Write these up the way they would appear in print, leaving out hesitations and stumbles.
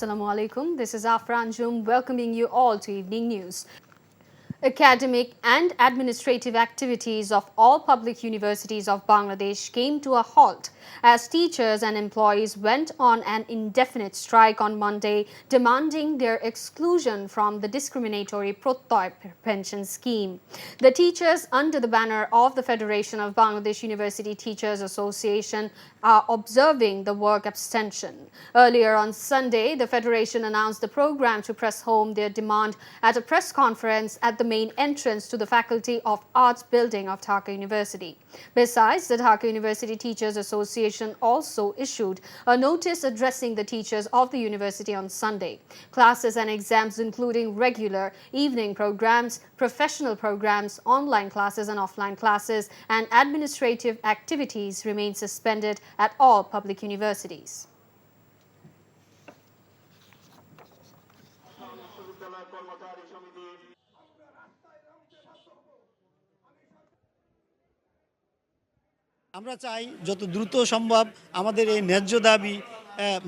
Assalamu alaikum. This is Afra Anjum welcoming you all to Evening News. Academic and administrative activities of all public universities of Bangladesh came to a halt as teachers and employees went on an indefinite strike on Monday, demanding their exclusion from the discriminatory Prottoy pension scheme. The teachers, under the banner of the Federation of Bangladesh University Teachers Association, are observing the work abstention. Earlier on Sunday, the Federation announced the program to press home their demand at a press conference at the main entrance to the Faculty of Arts building of Dhaka University. Besides, the Dhaka University Teachers Association also issued a notice addressing the teachers of the university on Sunday. Classes and exams, including regular evening programs, professional programs, online classes and offline classes, and administrative activities remain suspended at all public universities. আমরা চাই যত দ্রুত সম্ভব আমাদের এই ন্যায্য দাবি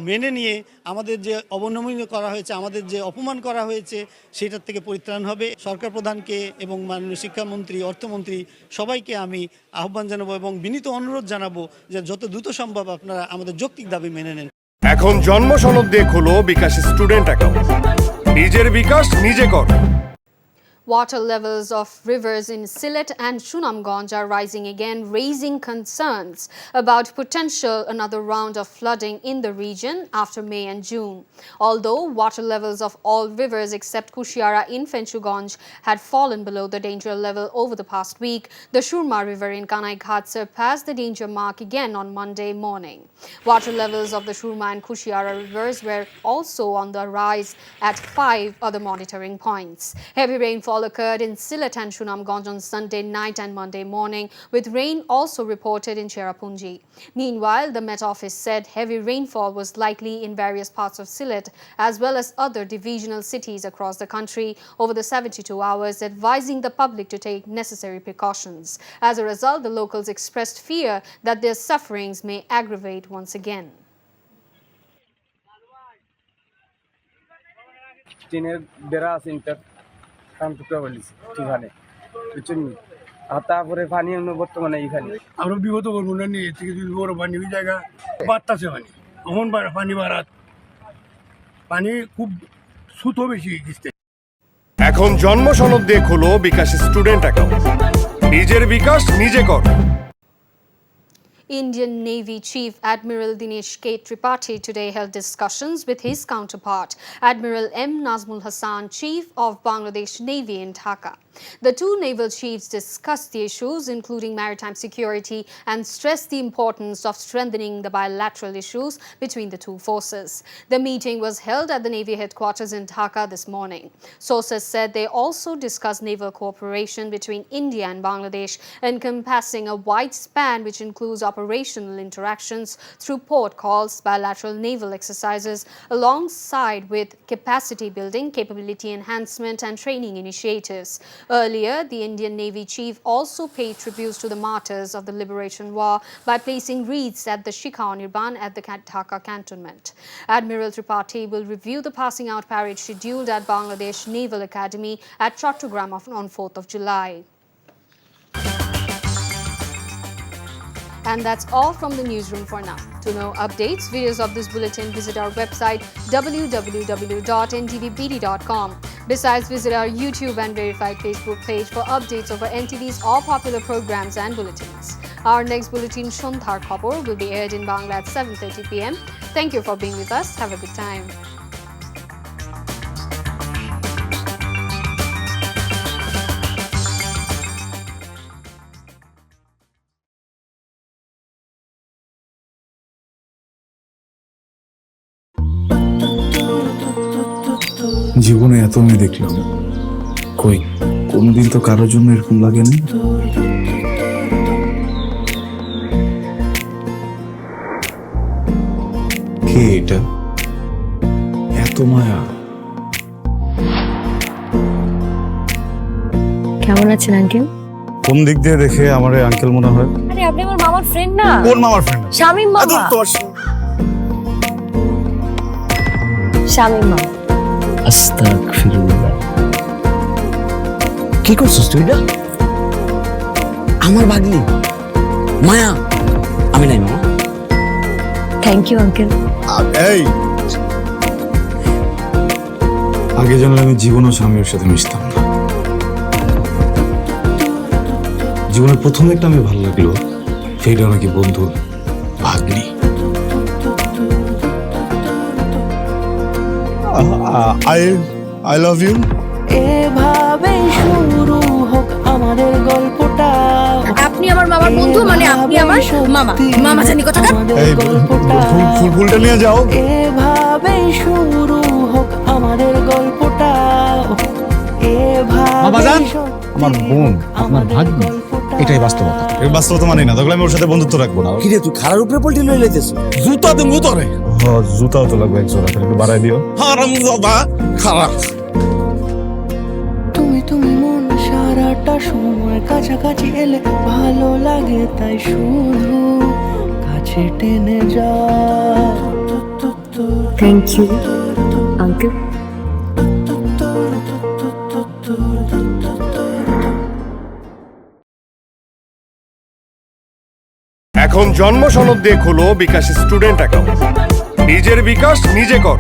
মেনে নিয়ে আমাদের যে অবনমনীয় করা হয়েছে, আমাদের যে অপমান করা হয়েছে সেটার থেকে পরিত্রাণ হবে। সরকার প্রধানকে এবং মাননীয় শিক্ষামন্ত্রী, অর্থমন্ত্রী সবাইকে আমি আহ্বান জানাবো এবং বিনীত অনুরোধ জানাবো যে যত দ্রুত সম্ভব আপনারা আমাদের যৌক্তিক দাবি মেনে নেন। এখন জন্ম সনদ দিয়ে খোলো বিকাশ স্টুডেন্ট অ্যাকাউন্ট। নিজের বিকাশ নিজে কর। Water levels of rivers in Sylhet and Sunamganj are rising again, raising concerns about potential another round of flooding in the region after May and June. Although water levels of all rivers except Kushiara in Fenchuganj had fallen below the danger level over the past week, the Shurma River in Kanaighat surpassed the danger mark again on Monday morning. Water levels of the Shurma and Kushiara rivers were also on the rise at 5 other monitoring points. Heavy rainfall occurred in Sylhet and Sunamganj on Sunday night and Monday morning, with rain also reported in Cherrapunji. Meanwhile, the Met Office said heavy rainfall was likely in various parts of Sylhet as well as other divisional cities across the country over the 72 hours, advising the public to take necessary precautions. As a result, the locals expressed fear that their sufferings may aggravate once again. তারপরে পানি বর্তমানে এখানে আমরা বিগত করবো না নিয়ে থেকে যদি বড় পানি ওই জায়গা বাড়তেছে পানি এখন পানি বাড়াত পানি খুব সুতো বেশি গেছে। এখন জন্ম সনদ দিয়ে খোলো বিকাশ স্টুডেন্ট অ্যাকাউন্ট। নিজের বিকাশ নিজে কর। Indian Navy Chief Admiral Dinesh K. Tripathi today held discussions with his counterpart, Admiral M. Nazmul Hassan, Chief of Bangladesh Navy in Dhaka. The two naval chiefs discussed the issues, including maritime security, and stressed the importance of strengthening the bilateral issues between the two forces. The meeting was held at the Navy headquarters in Dhaka this morning. Sources said they also discussed naval cooperation between India and Bangladesh, encompassing a wide span which includes operational interactions through port calls, bilateral naval exercises, alongside with capacity building, capability enhancement, and training initiatives. Earlier, the Indian Navy chief also paid tributes to the martyrs of the Liberation War by placing wreaths at the Shikha-Nirban at the Dhaka cantonment. Admiral Tripathi will review the passing out parade scheduled at Bangladesh Naval Academy at Chattogram on 4th of July. And that's all from the newsroom for now. To know updates, videos of this bulletin, visit our website www.ntvbd.com. Besides, visit our YouTube and verified Facebook page for updates over NTV's all popular programs and bulletins. Our next bulletin, Shondhar Khobor, will be aired in Bangla at 7:30 p.m. Thank you for being with us. Have a good time. জীবনে এত মেয়ে দেখলাম, কই কোনদিন তো কারোর জন্য এরকম লাগেনি। কে এটা? এত মায়া। কেমন আছেন আঙ্কেল? কোন দিক দিয়ে দেখে আমার আঙ্কেল মনে হয়? আরে আপনি আমার মামার ফ্রেন্ড না? কোন মামার ফ্রেন্ড? শামীম মামা। শামীম মামা। আস্তাগফিরুল্লাহ। কি করছিস তুই না? আমার ভাগ্নি মায়া। আমি নাই মামা। Thank you uncle. এই আগে জানলে আমি জীবনও স্বামীর সাথে মিশতাম না। জীবনের প্রথম একটা আমি ভালো লাগলো, সেইটা নাকি বন্ধুর ভাগ্নি। I love you. এভাবে শুরু হোক আমাদের গল্পটা। আপনি আমার মামার বন্ধু, মানে আপনি আমার মামা। মামা জানি কোথাকার। এই ফুলটা নিয়ে যাও। এভাবে শুরু হোক আমাদের গল্পটা। বাবাজান, আমার বোন আপনার ভাগ্নি, এটাই বাস্তবতা। এই বাস্তবতা মানি না, তাহলে আমি ওর সাথে বন্ধুত্ব রাখবো না। কি রে তুই খারার উপরে পল্টি লই লাইতেছ? জুতা দেবো তোরে। জুতাও তো লাগবে এক জোড়া, একটু বাড়াই দিও। হারামজাদা খারাপ। তুমি মন সারাটা সময় কাছাকাছি এলে ভালো লাগে, তাই শুধু কাছে টেনে যা। Thank you uncle. এখন জন্ম সনদ দিয়ে খোলো বিকাশ স্টুডেন্ট অ্যাকাউন্ট। নিজের বিকাশ নিজে কর।